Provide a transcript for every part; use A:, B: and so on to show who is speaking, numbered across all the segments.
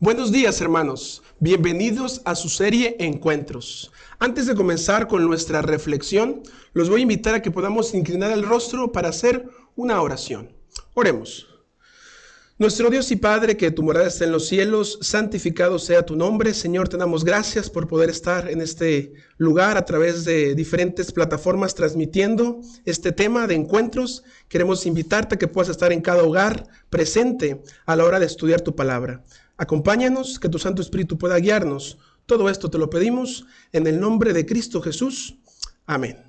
A: Buenos días, hermanos. Bienvenidos a su serie Encuentros. Antes de comenzar con nuestra reflexión, los voy a invitar a que podamos inclinar el rostro para hacer una oración. Oremos. Nuestro Dios y Padre, que tu morada esté en los cielos, santificado sea tu nombre. Señor, te damos gracias por poder estar en este lugar a través de diferentes plataformas transmitiendo este tema de encuentros. Queremos invitarte a que puedas estar en cada hogar presente a la hora de estudiar tu palabra. Acompáñanos, que tu Santo Espíritu pueda guiarnos. Todo esto te lo pedimos en el nombre de Cristo Jesús. Amén.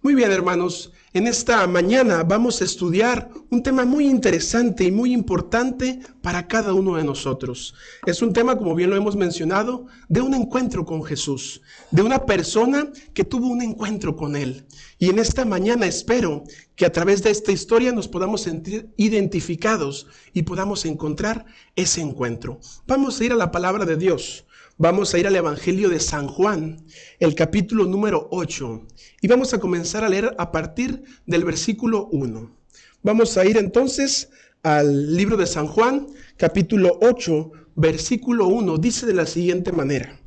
A: Muy bien, hermanos, en esta mañana vamos a estudiar un tema muy interesante y muy importante para cada uno de nosotros. Es un tema, como bien lo hemos mencionado, de un encuentro con Jesús, de una persona que tuvo un encuentro con Él. Y en esta mañana espero que a través de esta historia nos podamos sentir identificados y podamos encontrar ese encuentro. Vamos a ir a la palabra de Dios. Vamos a ir al Evangelio de San Juan, el capítulo número 8, y vamos a comenzar a leer a partir del versículo 1. Vamos a ir entonces al libro de San Juan, capítulo 8, versículo 1. Dice de la siguiente manera: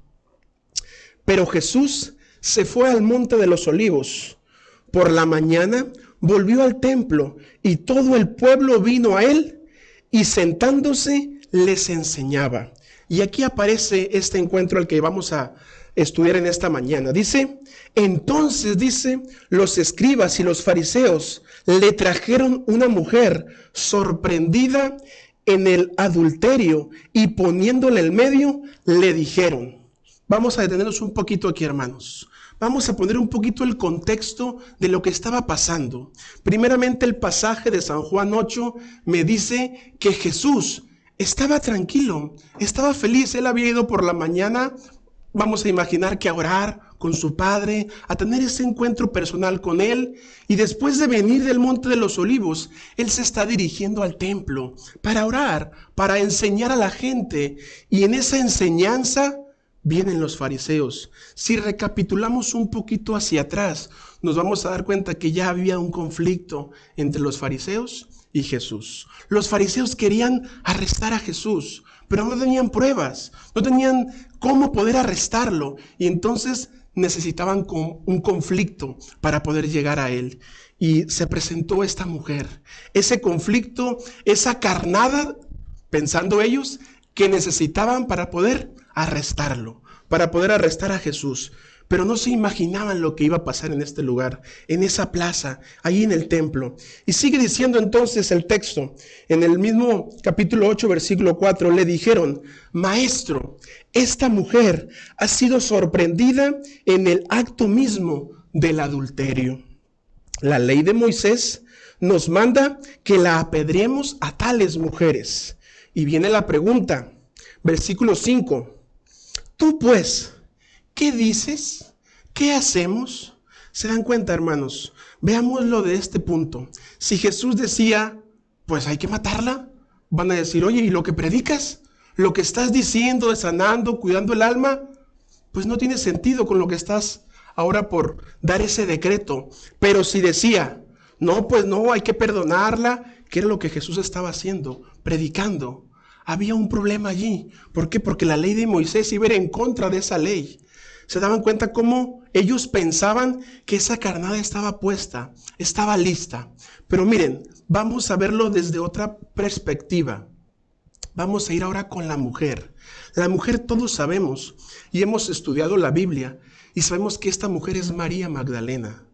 A: Pero Jesús se fue al monte de los olivos. Por la mañana volvió al templo, y todo el pueblo vino a él, y sentándose les enseñaba. Y aquí aparece este encuentro al que vamos a estudiar en esta mañana. Entonces, los escribas y los fariseos le trajeron una mujer sorprendida en el adulterio y poniéndole en medio, le dijeron. Vamos a detenernos un poquito aquí, hermanos. Vamos a poner un poquito el contexto de lo que estaba pasando. Primeramente, el pasaje de San Juan 8 me dice que Jesús estaba tranquilo, estaba feliz. Él había ido por la mañana, vamos a imaginar que a orar con su Padre, a tener ese encuentro personal con Él. Y después de venir del Monte de los Olivos, Él se está dirigiendo al templo para orar, para enseñar a la gente. Y en esa enseñanza vienen los fariseos. Si recapitulamos un poquito hacia atrás, nos vamos a dar cuenta que ya había un conflicto entre los fariseos y Jesús. Los fariseos querían arrestar a Jesús, pero no tenían pruebas, no tenían cómo poder arrestarlo, y entonces necesitaban un conflicto para poder llegar a él. Y se presentó esta mujer, ese conflicto, esa carnada, pensando ellos, que necesitaban para poder arrestarlo, para poder arrestar a Jesús. Pero no se imaginaban lo que iba a pasar en este lugar, en esa plaza, ahí en el templo. Y sigue diciendo entonces el texto, en el mismo capítulo 8, versículo 4, le dijeron: Maestro, esta mujer ha sido sorprendida en el acto mismo del adulterio. La ley de Moisés nos manda que la apedreemos a tales mujeres. Y viene la pregunta, versículo 5. Tú pues, ¿qué dices? ¿Qué hacemos? ¿Se dan cuenta, hermanos? Veámoslo de este punto. Si Jesús decía, pues hay que matarla, van a decir, oye, ¿y lo que predicas? Lo que estás diciendo, sanando, cuidando el alma, pues no tiene sentido con lo que estás ahora por dar ese decreto. Pero si decía, no, pues no, hay que perdonarla, ¿qué era lo que Jesús estaba haciendo? Predicando. Había un problema allí. ¿Por qué? Porque la ley de Moisés iba a ir en contra de esa ley. Se daban cuenta cómo ellos pensaban que esa carnada estaba puesta, estaba lista. Pero miren, vamos a verlo desde otra perspectiva. Vamos a ir ahora con la mujer. La mujer todos sabemos y hemos estudiado la Biblia y sabemos que esta mujer es María Magdalena.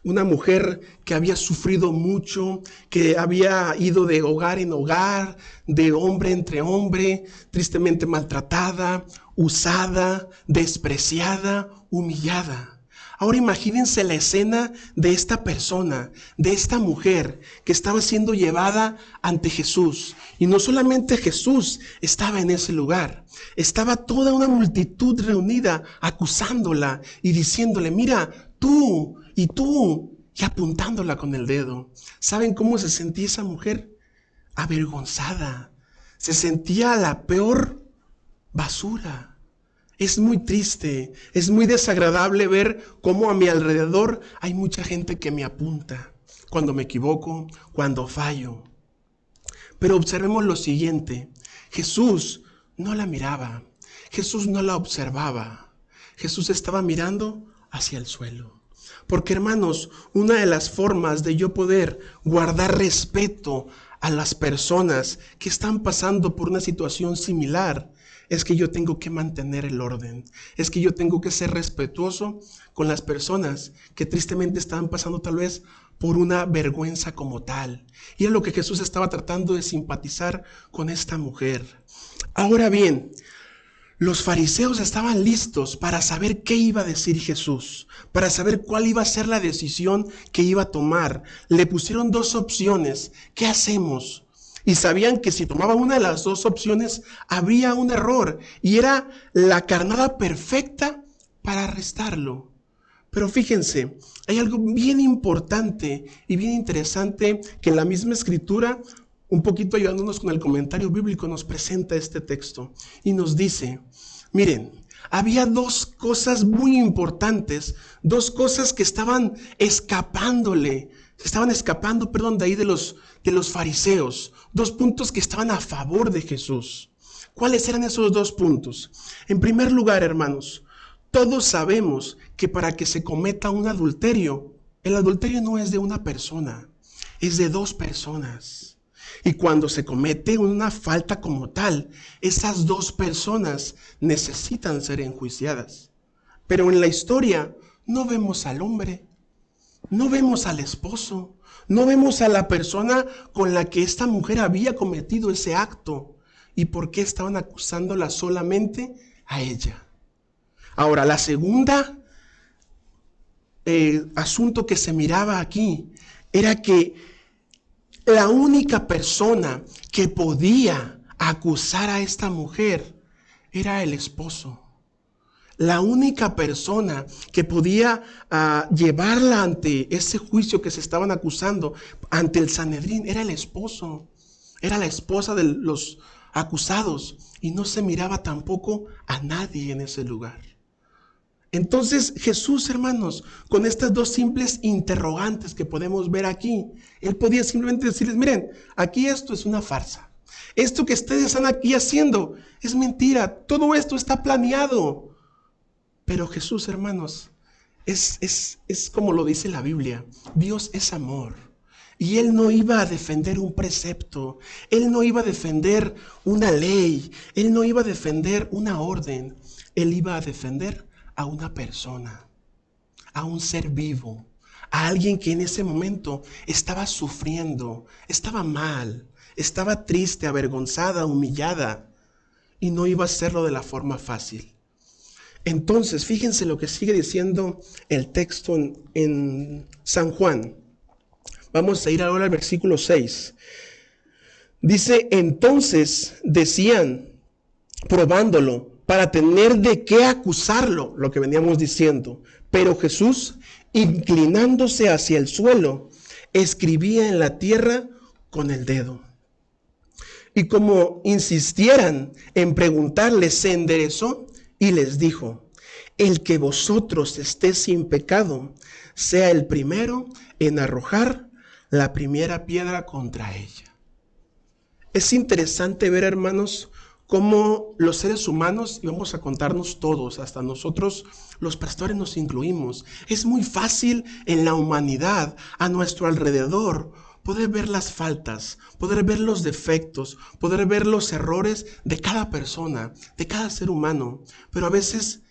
A: Una mujer que había sufrido mucho, que había ido de hogar en hogar, de hombre entre hombre, tristemente maltratada, usada, despreciada, humillada. Ahora imagínense la escena de esta persona, de esta mujer que estaba siendo llevada ante Jesús. Y no solamente Jesús estaba en ese lugar, estaba toda una multitud reunida acusándola y diciéndole, mira, tú y tú, y apuntándola con el dedo. ¿Saben cómo se sentía esa mujer? Avergonzada. Se sentía la peor basura. Es muy triste, es muy desagradable ver cómo a mi alrededor hay mucha gente que me apunta cuando me equivoco, cuando fallo. Pero observemos lo siguiente. Jesús no la miraba. Jesús no la observaba. Jesús estaba mirando hacia el suelo. Porque, hermanos, una de las formas de yo poder guardar respeto a las personas que están pasando por una situación similar es que yo tengo que mantener el orden. Es que yo tengo que ser respetuoso con las personas que tristemente están pasando tal vez por una vergüenza como tal. Y es lo que Jesús estaba tratando de simpatizar con esta mujer. Ahora bien, los fariseos estaban listos para saber qué iba a decir Jesús, para saber cuál iba a ser la decisión que iba a tomar. Le pusieron dos opciones. ¿Qué hacemos? Y sabían que si tomaban una de las dos opciones, habría un error. Y era la carnada perfecta para arrestarlo. Pero fíjense, hay algo bien importante y bien interesante que en la misma escritura, un poquito ayudándonos con el comentario bíblico, nos presenta este texto. Y nos dice, miren, había dos cosas muy importantes, dos cosas que estaban escapando de ahí de los fariseos, dos puntos que estaban a favor de Jesús. ¿Cuáles eran esos dos puntos? En primer lugar, hermanos, todos sabemos que para que se cometa un adulterio, el adulterio no es de una persona, es de dos personas. Y cuando se comete una falta como tal, esas dos personas necesitan ser enjuiciadas. Pero en la historia no vemos al hombre, no vemos al esposo, no vemos a la persona con la que esta mujer había cometido ese acto. ¿Y por qué estaban acusándola solamente a ella? Ahora, la segunda asunto que se miraba aquí era que la única persona que podía acusar a esta mujer era el esposo. La única persona que podía llevarla ante ese juicio que se estaban acusando, ante el Sanedrín, era el esposo. Era la esposa de los acusados y no se miraba tampoco a nadie en ese lugar. Entonces Jesús, hermanos, con estas dos simples interrogantes que podemos ver aquí, Él podía simplemente decirles, miren, aquí esto es una farsa. Esto que ustedes están aquí haciendo es mentira. Todo esto está planeado. Pero Jesús, hermanos, es como lo dice la Biblia. Dios es amor. Y Él no iba a defender un precepto. Él no iba a defender una ley. Él no iba a defender una orden. Él iba a defender a una persona, a un ser vivo, a alguien que en ese momento estaba sufriendo, estaba mal, estaba triste, avergonzada, humillada, y no iba a hacerlo de la forma fácil. Entonces, fíjense lo que sigue diciendo el texto en San Juan. Vamos a ir ahora al versículo 6. Dice, entonces decían, probándolo, para tener de qué acusarlo, lo que veníamos diciendo. Pero Jesús, inclinándose hacia el suelo, escribía en la tierra con el dedo. Y como insistieran en preguntarle, se enderezó y les dijo, el que vosotros esté sin pecado, sea el primero en arrojar la primera piedra contra ella. Es interesante ver, hermanos, cómo los seres humanos, y vamos a contarnos todos, hasta nosotros los pastores nos incluimos, es muy fácil en la humanidad, a nuestro alrededor, poder ver las faltas, poder ver los defectos, poder ver los errores de cada persona, de cada ser humano, pero a veces,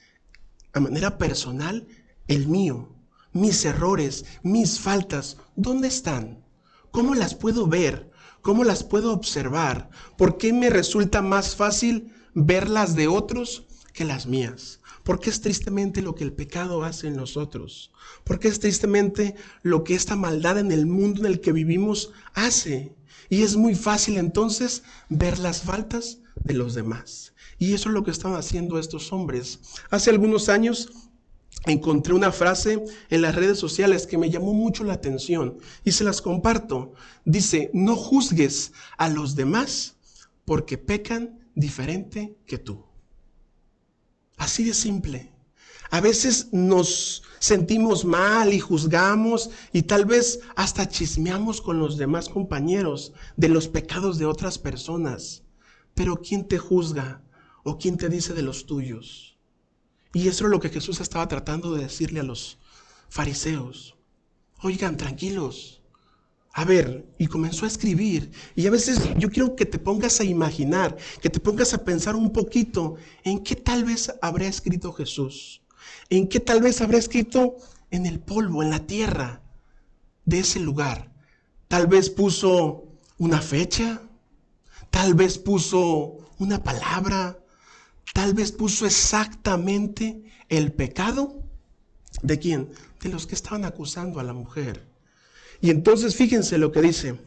A: a manera personal, el mío, mis errores, mis faltas, ¿dónde están? ¿Cómo las puedo ver? ¿Cómo las puedo observar? ¿Por qué me resulta más fácil ver las de otros que las mías? Porque es tristemente lo que el pecado hace en nosotros. Porque es tristemente lo que esta maldad en el mundo en el que vivimos hace. Y es muy fácil entonces ver las faltas de los demás. Y eso es lo que están haciendo estos hombres. Hace algunos años encontré una frase en las redes sociales que me llamó mucho la atención y se las comparto. Dice, no juzgues a los demás porque pecan diferente que tú. Así de simple. A veces nos sentimos mal y juzgamos y tal vez hasta chismeamos con los demás compañeros de los pecados de otras personas. Pero ¿quién te juzga ¿O quién te dice de los tuyos? Y eso es lo que Jesús estaba tratando de decirle a los fariseos. Oigan, tranquilos. A ver, y comenzó a escribir. Y a veces yo quiero que te pongas a imaginar, que te pongas a pensar un poquito en qué tal vez habrá escrito Jesús. En qué tal vez habrá escrito en el polvo, en la tierra de ese lugar. Tal vez puso una fecha, tal vez puso una palabra, tal vez puso exactamente el pecado. ¿De quién? De los que estaban acusando a la mujer. Y entonces fíjense lo que dice,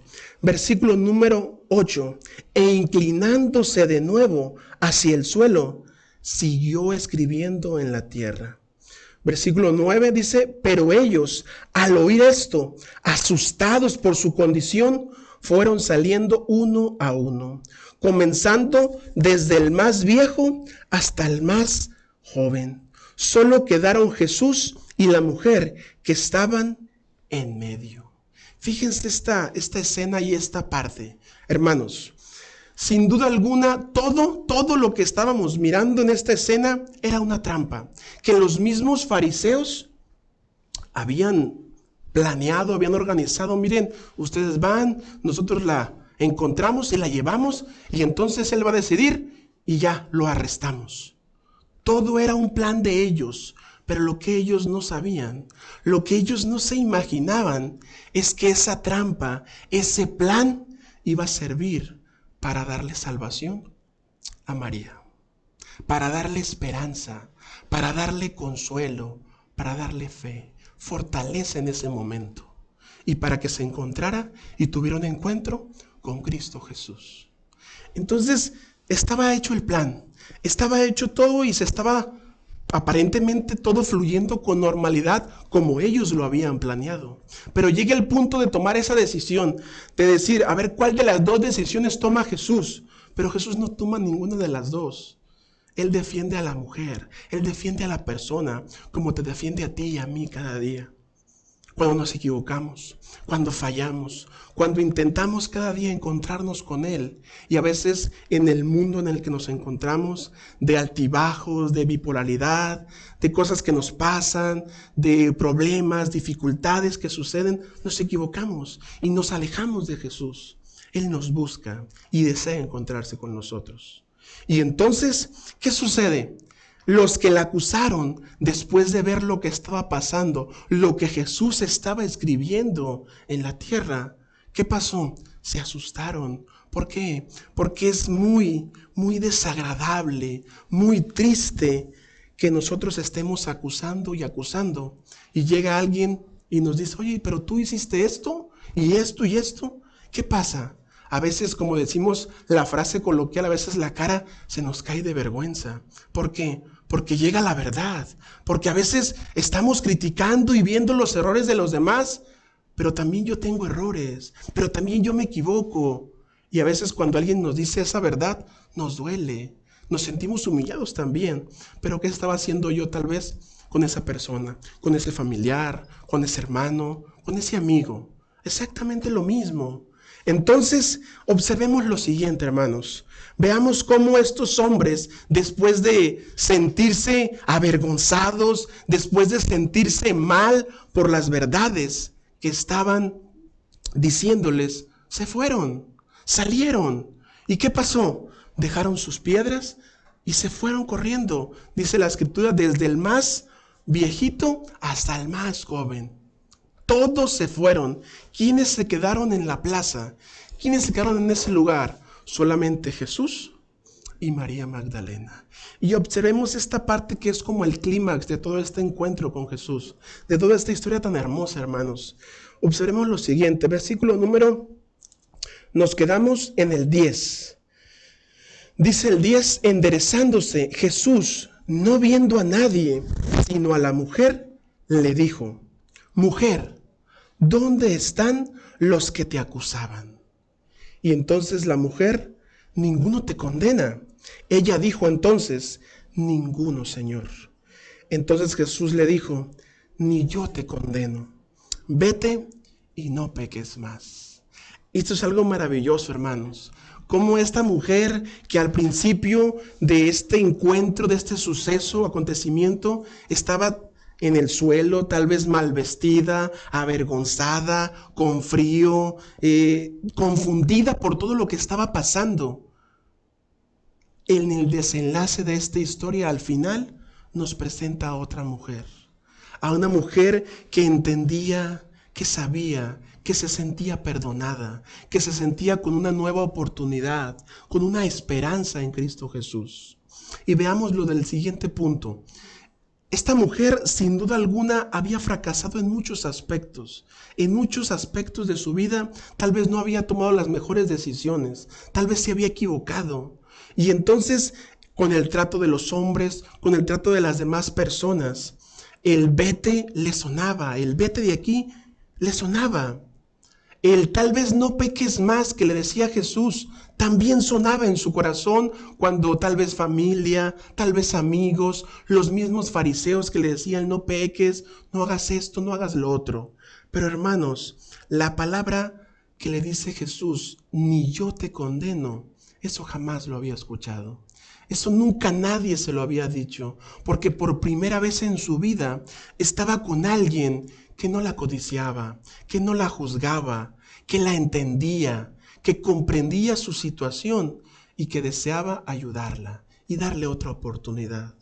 A: versículo número 8, e inclinándose de nuevo hacia el suelo, siguió escribiendo en la tierra. Versículo 9 dice, pero ellos, al oír esto, asustados por su condición, fueron saliendo uno a uno, comenzando desde el más viejo hasta el más joven. Solo quedaron Jesús y la mujer que estaban en medio. Fíjense esta escena y esta parte, hermanos. Sin duda alguna, todo lo que estábamos mirando en esta escena era una trampa que los mismos fariseos habían planeado, habían organizado. Miren, ustedes van, nosotros la encontramos y la llevamos y entonces él va a decidir y ya lo arrestamos. Todo era un plan de ellos. Pero lo que ellos no sabían, lo que ellos no se imaginaban, es que esa trampa, ese plan, iba a servir para darle salvación a María, para darle esperanza, para darle consuelo, para darle fe, fortaleza en ese momento, y para que se encontrara y tuviera un encuentro con Cristo Jesús. Entonces, estaba hecho el plan, estaba hecho todo y se estaba aparentemente todo fluyendo con normalidad como ellos lo habían planeado. Pero llega el punto de tomar esa decisión, de decir, a ver, ¿cuál de las dos decisiones toma Jesús? Pero Jesús no toma ninguna de las dos. Él defiende a la mujer, Él defiende a la persona, como te defiende a ti y a mí cada día. Cuando nos equivocamos, cuando fallamos, cuando intentamos cada día encontrarnos con Él. Y a veces en el mundo en el que nos encontramos, de altibajos, de bipolaridad, de cosas que nos pasan, de problemas, dificultades que suceden, nos equivocamos y nos alejamos de Jesús. Él nos busca y desea encontrarse con nosotros. Y entonces, ¿qué sucede? Los que la acusaron, después de ver lo que estaba pasando, lo que Jesús estaba escribiendo en la tierra, ¿qué pasó? Se asustaron. ¿Por qué? Porque es muy desagradable, muy triste que nosotros estemos acusando y acusando. Y llega alguien y nos dice, oye, pero tú hiciste esto, y esto, y esto. ¿Qué pasa? A veces, como decimos la frase coloquial, a veces la cara se nos cae de vergüenza. ¿Por qué? Porque llega la verdad. Porque a veces estamos criticando y viendo los errores de los demás, pero también yo tengo errores, pero también yo me equivoco. Y a veces cuando alguien nos dice esa verdad, nos duele, nos sentimos humillados también. Pero ¿qué estaba haciendo yo tal vez con esa persona, con ese familiar, con ese hermano, con ese amigo? Exactamente lo mismo. Entonces, observemos lo siguiente, hermanos. Veamos cómo estos hombres, después de sentirse avergonzados, después de sentirse mal por las verdades que estaban diciéndoles, se fueron, salieron. ¿Y qué pasó? Dejaron sus piedras y se fueron corriendo. Dice la Escritura, desde el más viejito hasta el más joven. Todos se fueron. ¿Quiénes se quedaron en la plaza? ¿Quiénes se quedaron en ese lugar? Solamente Jesús y María Magdalena. Y observemos esta parte que es como el clímax de todo este encuentro con Jesús, de toda esta historia tan hermosa, hermanos. Observemos lo siguiente, nos quedamos en el 10. Dice el 10, enderezándose Jesús, no viendo a nadie, sino a la mujer, le dijo, mujer, ¿dónde están los que te acusaban? Y entonces la mujer, ninguno te condena. Ella dijo entonces, ninguno, Señor. Entonces Jesús le dijo, ni yo te condeno. Vete y no peques más. Esto es algo maravilloso, hermanos. Cómo esta mujer que al principio de este encuentro, de este suceso, acontecimiento, estaba en el suelo, tal vez mal vestida, avergonzada, con frío, confundida por todo lo que estaba pasando. En el desenlace de esta historia, al final, nos presenta a otra mujer. A una mujer que entendía, que sabía, que se sentía perdonada, que se sentía con una nueva oportunidad, con una esperanza en Cristo Jesús. Y veamos lo del siguiente punto. Esta mujer, sin duda alguna, había fracasado en muchos aspectos. En muchos aspectos de su vida, tal vez no había tomado las mejores decisiones, tal vez se había equivocado. Y entonces, con el trato de los hombres, con el trato de las demás personas, el vete le sonaba, el vete de aquí le sonaba. El tal vez no peques más que le decía Jesús, también sonaba en su corazón cuando tal vez familia, tal vez amigos, los mismos fariseos que le decían no peques, no hagas esto, no hagas lo otro. Pero hermanos, la palabra que le dice Jesús, ni yo te condeno, eso jamás lo había escuchado. Eso nunca nadie se lo había dicho, porque por primera vez en su vida estaba con alguien que no la codiciaba, que no la juzgaba, que la entendía, que comprendía su situación y que deseaba ayudarla y darle otra oportunidad.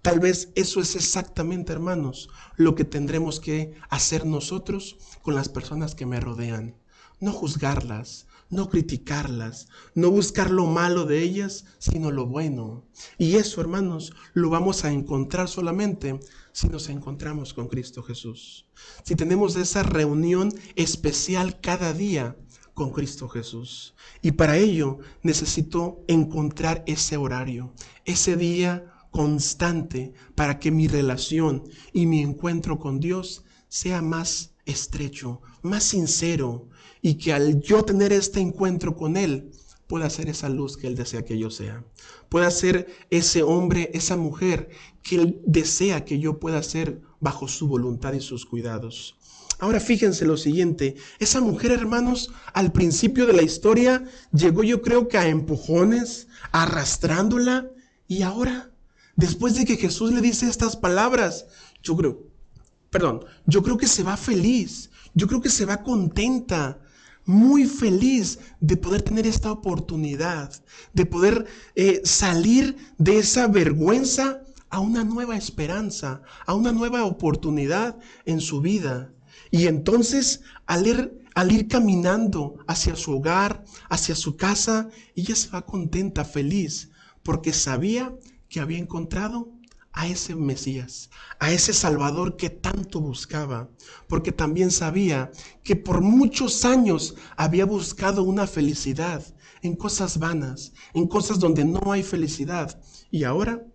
A: Tal vez eso es exactamente, hermanos, lo que tendremos que hacer nosotros con las personas que me rodean. No juzgarlas, no criticarlas, no buscar lo malo de ellas, sino lo bueno. Y eso, hermanos, lo vamos a encontrar solamente si nos encontramos con Cristo Jesús. Si tenemos esa reunión especial cada día con Cristo Jesús. Y para ello necesito encontrar ese horario, ese día constante para que mi relación y mi encuentro con Dios sea más estrecho, más sincero, y que al yo tener este encuentro con Él, pueda ser esa luz que Él desea que yo sea. Pueda ser ese hombre, esa mujer que Él desea que yo pueda ser bajo su voluntad y sus cuidados. Ahora fíjense lo siguiente, esa mujer, hermanos, al principio de la historia llegó, yo creo que a empujones, arrastrándola, y ahora, después de que Jesús le dice estas palabras, yo creo que se va feliz, yo creo que se va contenta, muy feliz de poder tener esta oportunidad, de poder salir de esa vergüenza a una nueva esperanza, a una nueva oportunidad en su vida. Y entonces, al ir caminando hacia su hogar, hacia su casa, ella se va contenta, feliz, porque sabía que había encontrado a ese Mesías, a ese Salvador que tanto buscaba, porque también sabía que por muchos años había buscado una felicidad en cosas vanas, en cosas donde no hay felicidad, y ahora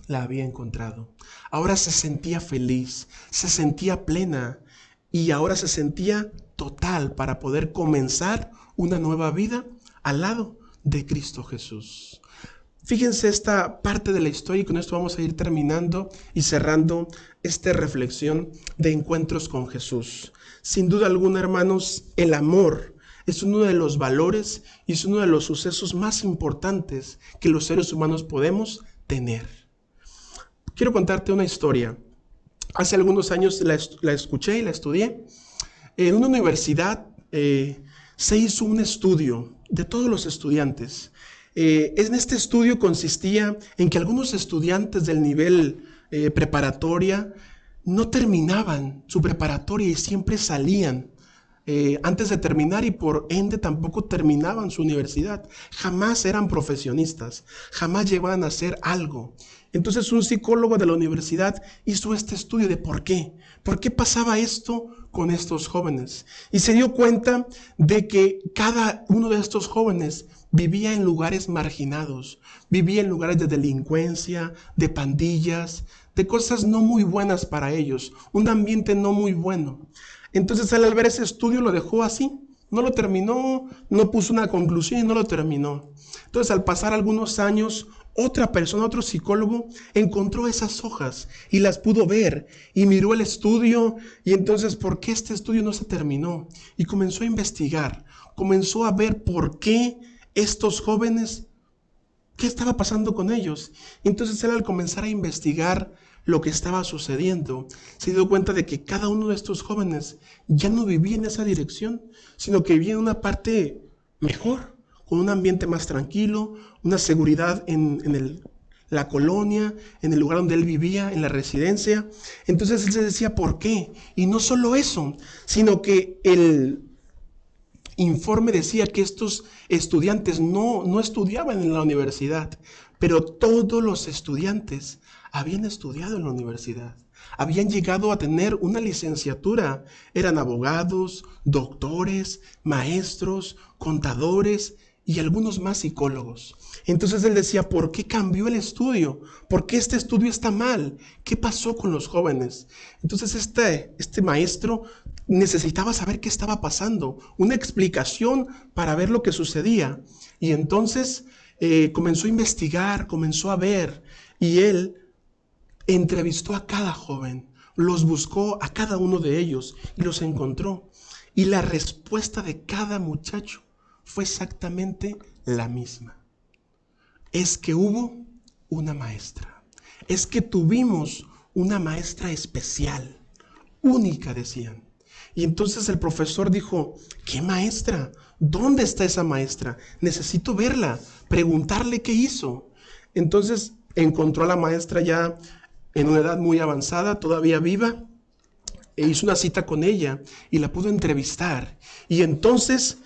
A: la había encontrado. Ahora se sentía feliz, se sentía plena, y ahora se sentía total para poder comenzar una nueva vida al lado de Cristo Jesús. Fíjense esta parte de la historia y con esto vamos a ir terminando y cerrando esta reflexión de encuentros con Jesús. Sin duda alguna, hermanos, el amor es uno de los valores y es uno de los sucesos más importantes que los seres humanos podemos tener. Quiero contarte una historia. Hace algunos años la escuché y la estudié. En una universidad se hizo un estudio de todos los estudiantes. En este estudio consistía en que algunos estudiantes del nivel preparatoria no terminaban su preparatoria y siempre salían antes de terminar y por ende tampoco terminaban su universidad. Jamás eran profesionistas, jamás llegaban a hacer algo. Entonces un psicólogo de la universidad hizo este estudio de por qué pasaba esto con estos jóvenes. Y se dio cuenta de que cada uno de estos jóvenes vivía en lugares marginados, vivía en lugares de delincuencia, de pandillas, de cosas no muy buenas para ellos, un ambiente no muy bueno. Entonces al ver ese estudio lo dejó así, no lo terminó, no puso una conclusión y no lo terminó. Entonces al pasar algunos años, otra persona, otro psicólogo, encontró esas hojas y las pudo ver y miró el estudio y entonces, ¿por qué este estudio no se terminó? Y comenzó a investigar, comenzó a ver por qué Estos jóvenes, ¿qué estaba pasando con ellos? Entonces él, al comenzar a investigar lo que estaba sucediendo, se dio cuenta de que cada uno de estos jóvenes ya no vivía en esa dirección, sino que vivía en una parte mejor, con un ambiente más tranquilo, una seguridad en la colonia, en el lugar donde él vivía, en la residencia. Entonces él se decía, ¿por qué? Y no solo eso, sino que el informe decía que estos estudiantes no estudiaban en la universidad, pero todos los estudiantes habían estudiado en la universidad, habían llegado a tener una licenciatura, eran abogados, doctores, maestros, contadores y algunos más psicólogos. Entonces él decía, ¿por qué cambió el estudio? ¿Por qué este estudio está mal? ¿Qué pasó con los jóvenes? Entonces este maestro necesitaba saber qué estaba pasando, una explicación para ver lo que sucedía. Y entonces comenzó a investigar, comenzó a ver, y él entrevistó a cada joven, los buscó a cada uno de ellos y los encontró. Y la respuesta de cada muchacho fue exactamente la misma. Es que hubo una maestra. Es que tuvimos una maestra especial, única, decían. Y entonces el profesor dijo, ¿qué maestra? ¿Dónde está esa maestra? Necesito verla, preguntarle qué hizo. Entonces encontró a la maestra ya en una edad muy avanzada, todavía viva, e hizo una cita con ella y la pudo entrevistar. Y entonces,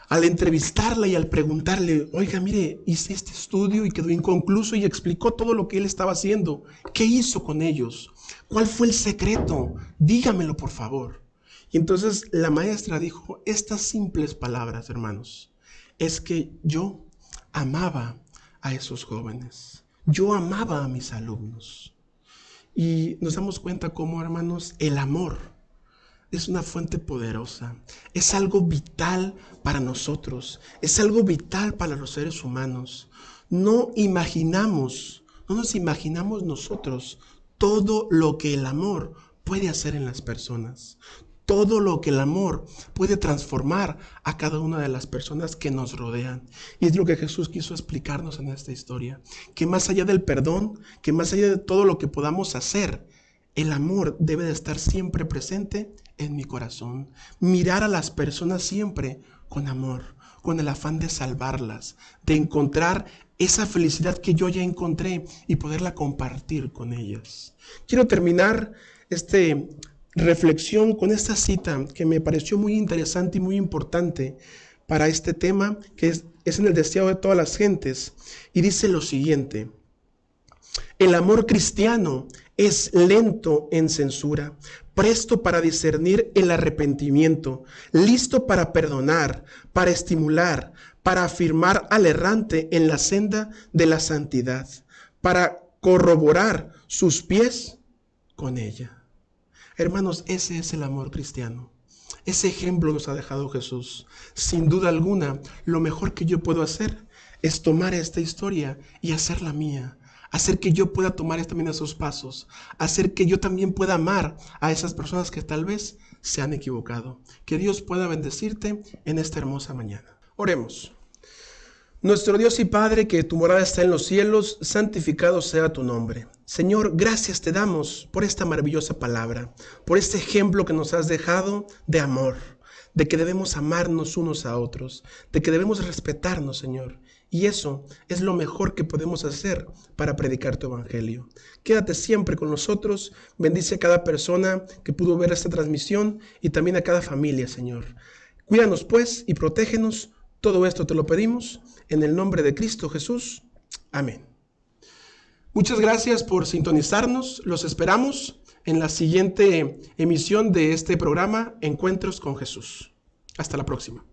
A: al entrevistarla y al preguntarle, oiga, mire, hice este estudio y quedó inconcluso, y explicó todo lo que él estaba haciendo. ¿Qué hizo con ellos? ¿Cuál fue el secreto? Dígamelo, por favor. Y entonces la maestra dijo estas simples palabras, hermanos. Es que yo amaba a esos jóvenes. Yo amaba a mis alumnos. Y nos damos cuenta cómo, hermanos, el amor es una fuente poderosa, es algo vital para nosotros, es algo vital para los seres humanos. No nos imaginamos nosotros todo lo que el amor puede hacer en las personas, todo lo que el amor puede transformar a cada una de las personas que nos rodean. Y es lo que Jesús quiso explicarnos en esta historia, que más allá del perdón, que más allá de todo lo que podamos hacer, el amor debe de estar siempre presente en mi corazón. Mirar a las personas siempre con amor, con el afán de salvarlas, de encontrar esa felicidad que yo ya encontré y poderla compartir con ellas. Quiero terminar esta reflexión con esta cita que me pareció muy interesante y muy importante para este tema, que es en el deseado de todas las gentes, y dice lo siguiente: el amor cristiano es lento en censura, presto para discernir el arrepentimiento, listo para perdonar, para estimular, para afirmar al errante en la senda de la santidad, para corroborar sus pies con ella. Hermanos, ese es el amor cristiano. Ese ejemplo nos ha dejado Jesús. Sin duda alguna, lo mejor que yo puedo hacer es tomar esta historia y hacerla mía. Hacer que yo pueda tomar también esos pasos. Hacer que yo también pueda amar a esas personas que tal vez se han equivocado. Que Dios pueda bendecirte en esta hermosa mañana. Oremos. Nuestro Dios y Padre, que tu morada está en los cielos, santificado sea tu nombre. Señor, gracias te damos por esta maravillosa palabra, por este ejemplo que nos has dejado de amor, de que debemos amarnos unos a otros, de que debemos respetarnos, Señor. Y eso es lo mejor que podemos hacer para predicar tu evangelio. Quédate siempre con nosotros, bendice a cada persona que pudo ver esta transmisión y también a cada familia, Señor. Cuídanos pues y protégenos. Todo esto te lo pedimos en el nombre de Cristo Jesús. Amén. Muchas gracias por sintonizarnos. Los esperamos en la siguiente emisión de este programa, Encuentros con Jesús. Hasta la próxima.